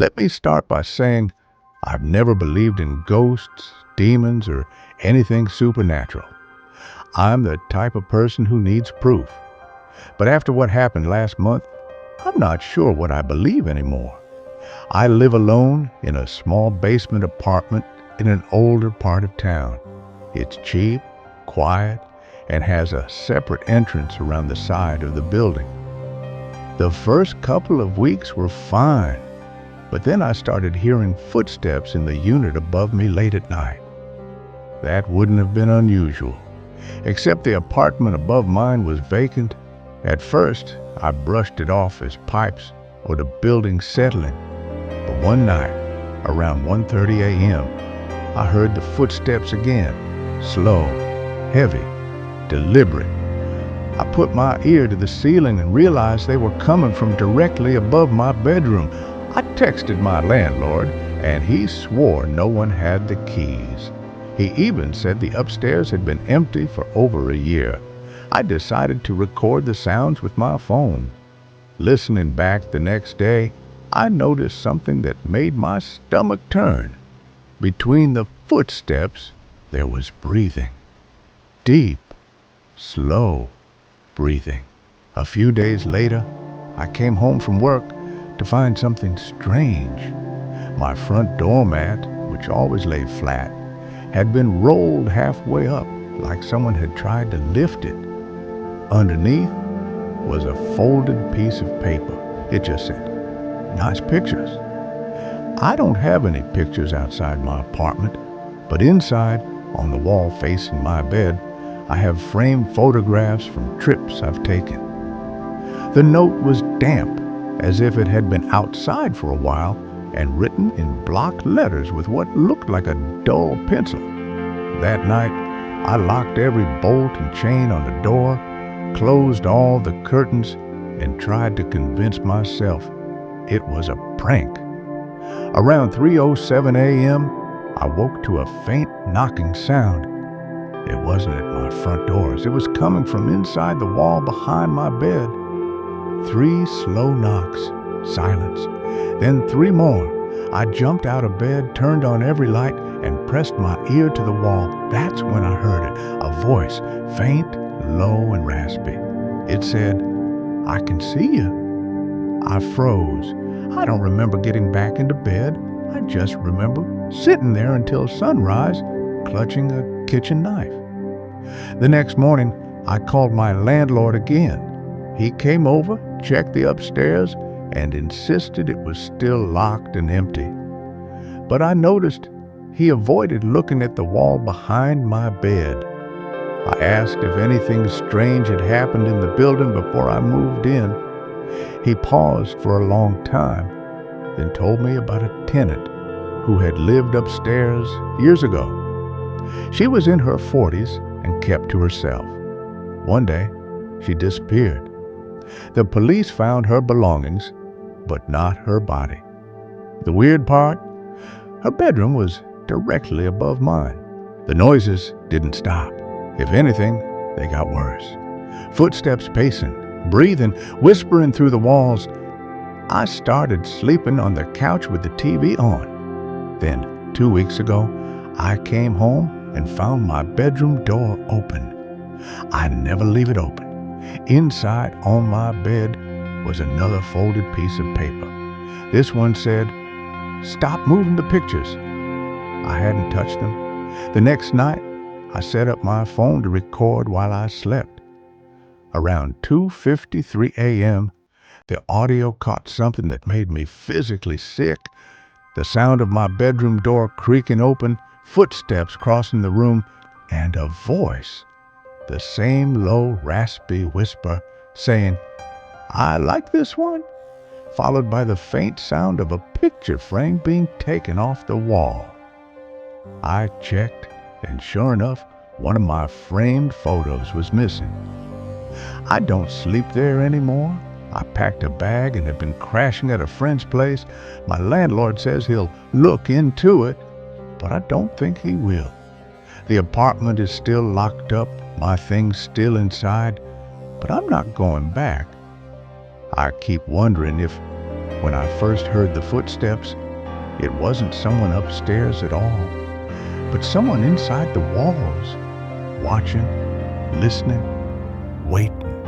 Let me start by saying I've never believed in ghosts, demons, or anything supernatural. I'm the type of person who needs proof. But after what happened last month, I'm not sure what I believe anymore. I live alone in a small basement apartment in an older part of town. It's cheap, quiet, and has a separate entrance around the side of the building. The first couple of weeks were fine, but then I started hearing footsteps in the unit above me late at night. That wouldn't have been unusual, except the apartment above mine was vacant. At first, I brushed it off as pipes or the building settling. But one night, around 1:30 a.m., I heard the footsteps again, slow, heavy, deliberate. I put my ear to the ceiling and realized they were coming from directly above my bedroom. I texted my landlord, and he swore no one had the keys. He even said the upstairs had been empty for over a year. I decided to record the sounds with my phone. Listening back the next day, I noticed something that made my stomach turn. Between the footsteps, there was breathing. Deep, slow breathing. A few days later, I came home from work to find something strange. My front doormat, which always lay flat, had been rolled halfway up, like someone had tried to lift it. Underneath was a folded piece of paper. It just said, "Nice pictures." I don't have any pictures outside my apartment, but inside, on the wall facing my bed, I have framed photographs from trips I've taken. The note was damp, as if it had been outside for a while, and written in block letters with what looked like a dull pencil. That night, I locked every bolt and chain on the door, closed all the curtains, and tried to convince myself it was a prank. Around 3:07 a.m., I woke to a faint knocking sound. It wasn't at my front doors. It was coming from inside the wall behind my bed. 3 slow knocks, silence, then 3 more. I jumped out of bed, turned on every light, and pressed my ear to the wall. That's when I heard it, a voice, faint, low, and raspy. It said, "I can see you." I froze. I don't remember getting back into bed. I just remember sitting there until sunrise, clutching a kitchen knife. The next morning, I called my landlord again. He came over, checked the upstairs, and insisted it was still locked and empty. But I noticed he avoided looking at the wall behind my bed. I asked if anything strange had happened in the building before I moved in. He paused for a long time, then told me about a tenant who had lived upstairs years ago. She was in her 40s and kept to herself. One day, she disappeared. The police found her belongings, but not her body. The weird part? Her bedroom was directly above mine. The noises didn't stop. If anything, they got worse. Footsteps pacing, breathing, whispering through the walls. I started sleeping on the couch with the TV on. Then, 2 weeks ago, I came home and found my bedroom door open. I never leave it open. Inside on my bed was another folded piece of paper. This one said, "Stop moving the pictures." I hadn't touched them. The next night, I set up my phone to record while I slept. Around 2:53 a.m., the audio caught something that made me physically sick. The sound of my bedroom door creaking open, footsteps crossing the room, and a voice, the same low, raspy whisper, saying, "I like this one," followed by the faint sound of a picture frame being taken off the wall. I checked, and sure enough, one of my framed photos was missing. I don't sleep there anymore. I packed a bag and have been crashing at a friend's place. My landlord says he'll look into it, but I don't think he will. The apartment is still locked up, my things still inside, but I'm not going back. I keep wondering if When I first heard the footsteps, it wasn't someone upstairs at all, but someone inside the walls, watching, listening, waiting.